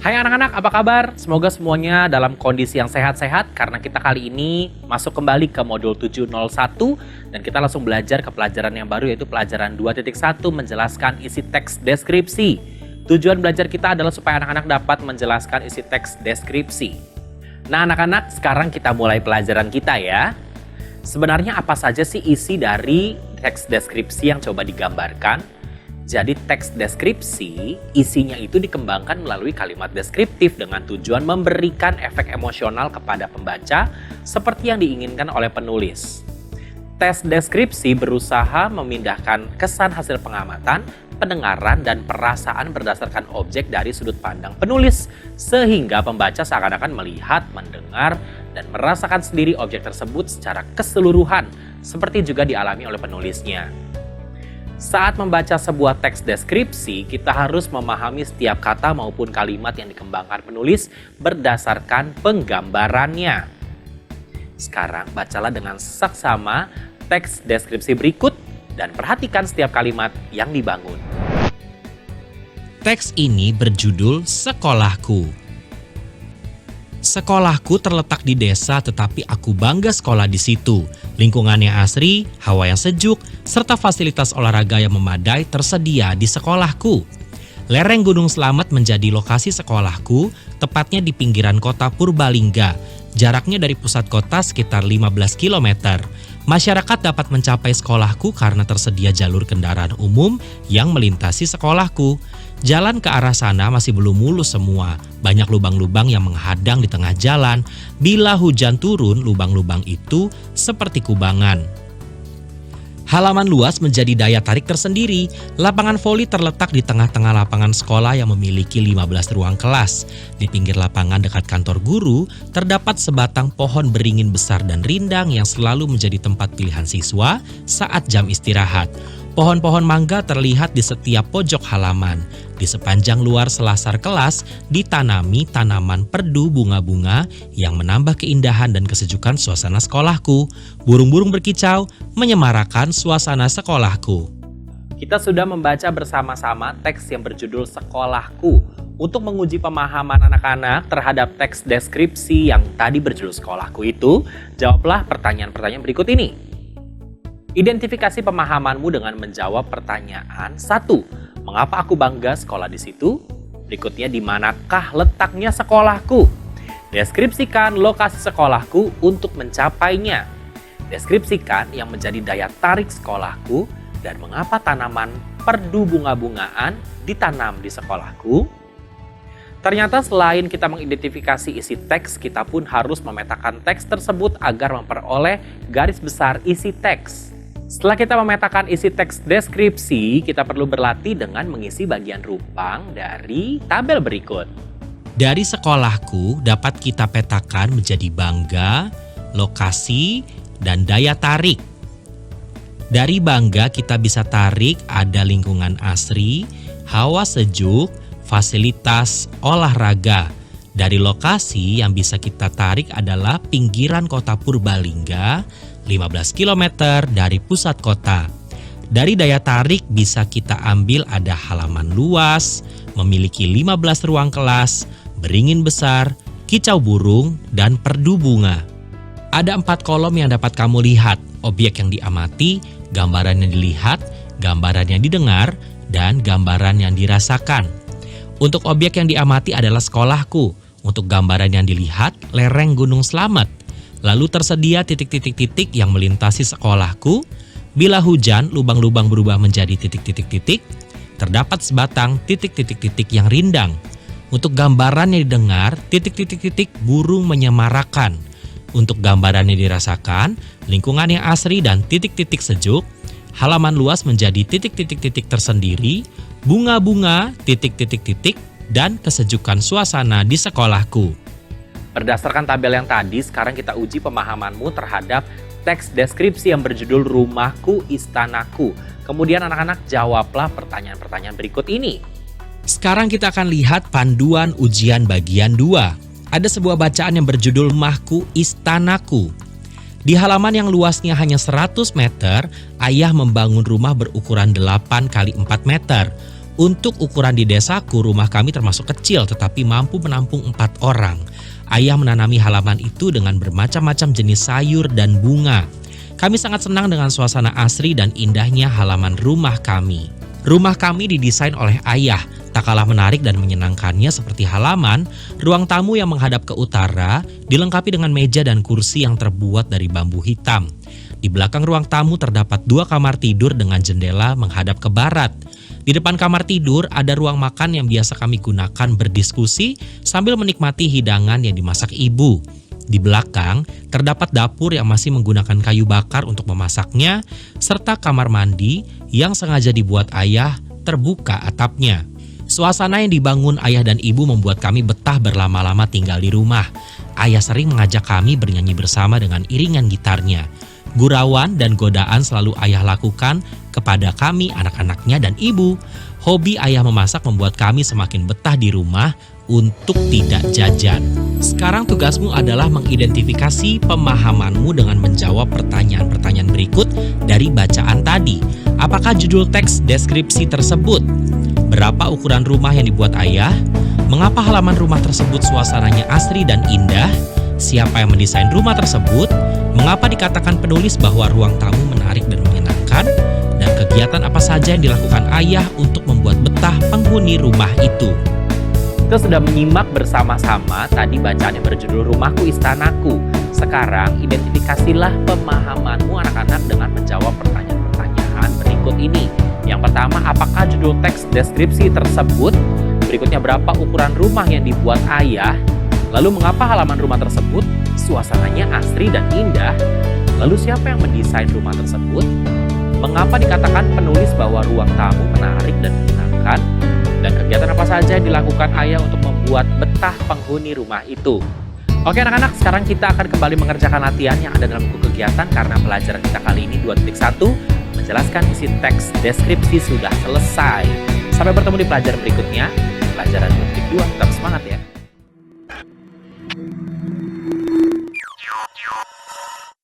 Hai anak-anak, apa kabar? Semoga semuanya dalam kondisi yang sehat-sehat karena kita kali ini masuk kembali ke modul 701 dan kita langsung belajar ke pelajaran yang baru yaitu pelajaran 2.1 menjelaskan isi teks deskripsi. Tujuan belajar kita adalah supaya anak-anak dapat menjelaskan isi teks deskripsi. Nah anak-anak, sekarang kita mulai pelajaran kita ya. Sebenarnya apa saja sih isi dari teks deskripsi yang coba digambarkan? Jadi teks deskripsi isinya itu dikembangkan melalui kalimat deskriptif dengan tujuan memberikan efek emosional kepada pembaca seperti yang diinginkan oleh penulis. Teks deskripsi berusaha memindahkan kesan hasil pengamatan, pendengaran, dan perasaan berdasarkan objek dari sudut pandang penulis sehingga pembaca seakan-akan melihat, mendengar, dan merasakan sendiri objek tersebut secara keseluruhan seperti juga dialami oleh penulisnya. Saat membaca sebuah teks deskripsi, kita harus memahami setiap kata maupun kalimat yang dikembangkan penulis berdasarkan penggambarannya. Sekarang bacalah dengan saksama teks deskripsi berikut dan perhatikan setiap kalimat yang dibangun. Teks ini berjudul Sekolahku. Sekolahku terletak di desa tetapi aku bangga sekolah di situ. Lingkungannya asri, hawa yang sejuk, serta fasilitas olahraga yang memadai tersedia di sekolahku. Lereng Gunung Slamet menjadi lokasi sekolahku, tepatnya di pinggiran kota Purbalingga. Jaraknya dari pusat kota sekitar 15 km. Masyarakat dapat mencapai sekolahku karena tersedia jalur kendaraan umum yang melintasi sekolahku. Jalan ke arah sana masih belum mulus semua. Banyak lubang-lubang yang menghadang di tengah jalan. Bila hujan turun, lubang-lubang itu seperti kubangan. Halaman luas menjadi daya tarik tersendiri. Lapangan voli terletak di tengah-tengah lapangan sekolah yang memiliki 15 ruang kelas. Di pinggir lapangan dekat kantor guru, terdapat sebatang pohon beringin besar dan rindang yang selalu menjadi tempat pilihan siswa saat jam istirahat. Pohon-pohon mangga terlihat di setiap pojok halaman. Di sepanjang luar selasar kelas ditanami tanaman perdu bunga-bunga yang menambah keindahan dan kesejukan suasana sekolahku. Burung-burung berkicau menyemarakan suasana sekolahku. Kita sudah membaca bersama-sama teks yang berjudul Sekolahku. Untuk menguji pemahaman anak-anak terhadap teks deskripsi yang tadi berjudul Sekolahku itu, jawablah pertanyaan-pertanyaan berikut ini. Identifikasi pemahamanmu dengan menjawab pertanyaan 1. Mengapa aku bangga sekolah di situ? Berikutnya, di manakah letaknya sekolahku? Deskripsikan lokasi sekolahku untuk mencapainya. Deskripsikan yang menjadi daya tarik sekolahku dan mengapa tanaman perdu bunga-bungaan ditanam di sekolahku. Ternyata selain kita mengidentifikasi isi teks, kita pun harus memetakan teks tersebut agar memperoleh garis besar isi teks. Setelah kita memetakan isi teks deskripsi, kita perlu berlatih dengan mengisi bagian rumpang dari tabel berikut. Dari sekolahku dapat kita petakan menjadi bangga, lokasi, dan daya tarik. Dari bangga kita bisa tarik ada lingkungan asri, hawa sejuk, fasilitas olahraga. Dari lokasi yang bisa kita tarik adalah pinggiran kota Purbalingga, 15 km dari pusat kota. Dari daya tarik bisa kita ambil ada halaman luas, memiliki 15 ruang kelas, beringin besar, kicau burung, dan perdu bunga. Ada 4 kolom yang dapat kamu lihat, objek yang diamati, gambaran yang dilihat, gambaran yang didengar, dan gambaran yang dirasakan. Untuk objek yang diamati adalah sekolahku, untuk gambaran yang dilihat lereng Gunung Slamet. Lalu tersedia titik-titik-titik yang melintasi sekolahku. Bila hujan, lubang-lubang berubah menjadi titik-titik-titik. Terdapat sebatang titik-titik-titik yang rindang. Untuk gambaran yang didengar, titik-titik-titik burung menyemarakan. Untuk gambaran yang dirasakan, lingkungan yang asri dan titik-titik sejuk. Halaman luas menjadi titik-titik-titik tersendiri. Bunga-bunga, titik-titik-titik, dan kesejukan suasana di sekolahku. Berdasarkan tabel yang tadi, sekarang kita uji pemahamanmu terhadap teks deskripsi yang berjudul Rumahku Istanaku. Kemudian anak-anak jawablah pertanyaan-pertanyaan berikut ini. Sekarang kita akan lihat panduan ujian bagian 2. Ada sebuah bacaan yang berjudul Rumahku Istanaku. Di halaman yang luasnya hanya 100 meter, ayah membangun rumah berukuran 8 kali 4 meter. Untuk ukuran di desaku, rumah kami termasuk kecil tetapi mampu menampung 4 orang. Ayah menanami halaman itu dengan bermacam-macam jenis sayur dan bunga. Kami sangat senang dengan suasana asri dan indahnya halaman rumah kami. Rumah kami didesain oleh ayah, tak kalah menarik dan menyenangkannya seperti halaman, ruang tamu yang menghadap ke utara, dilengkapi dengan meja dan kursi yang terbuat dari bambu hitam. Di belakang ruang tamu terdapat 2 kamar tidur dengan jendela menghadap ke barat. Di depan kamar tidur ada ruang makan yang biasa kami gunakan berdiskusi sambil menikmati hidangan yang dimasak ibu. Di belakang terdapat dapur yang masih menggunakan kayu bakar untuk memasaknya, serta kamar mandi yang sengaja dibuat ayah terbuka atapnya. Suasana yang dibangun ayah dan ibu membuat kami betah berlama-lama tinggal di rumah. Ayah sering mengajak kami bernyanyi bersama dengan iringan gitarnya. Gurauan dan godaan selalu ayah lakukan kepada kami anak-anaknya dan ibu. Hobi ayah memasak membuat kami semakin betah di rumah untuk tidak jajan. Sekarang tugasmu adalah mengidentifikasi pemahamanmu dengan menjawab pertanyaan-pertanyaan berikut dari bacaan tadi. Apakah judul teks deskripsi tersebut? Berapa ukuran rumah yang dibuat ayah? Mengapa halaman rumah tersebut suasananya asri dan indah? Siapa yang mendesain rumah tersebut? Mengapa dikatakan penulis bahwa ruang tamu menarik dan menyenangkan? Dan kegiatan apa saja yang dilakukan ayah untuk membuat betah penghuni rumah itu? Kita sudah menyimak bersama-sama tadi bacaan yang berjudul Rumahku Istanaku. Sekarang identifikasilah pemahamanmu anak-anak dengan menjawab pertanyaan-pertanyaan berikut ini. Yang pertama, apakah judul teks deskripsi tersebut? Berikutnya, berapa ukuran rumah yang dibuat ayah? Lalu mengapa halaman rumah tersebut suasananya asri dan indah? Lalu siapa yang mendesain rumah tersebut? Mengapa dikatakan penulis bahwa ruang tamu menarik dan menyenangkan? Dan kegiatan apa saja yang dilakukan ayah untuk membuat betah penghuni rumah itu? Oke anak-anak, sekarang kita akan kembali mengerjakan latihan yang ada dalam buku kegiatan karena pelajaran kita kali ini 2.1 menjelaskan isi teks deskripsi sudah selesai. Sampai bertemu di pelajaran berikutnya, pelajaran 2.2. Tetap semangat ya!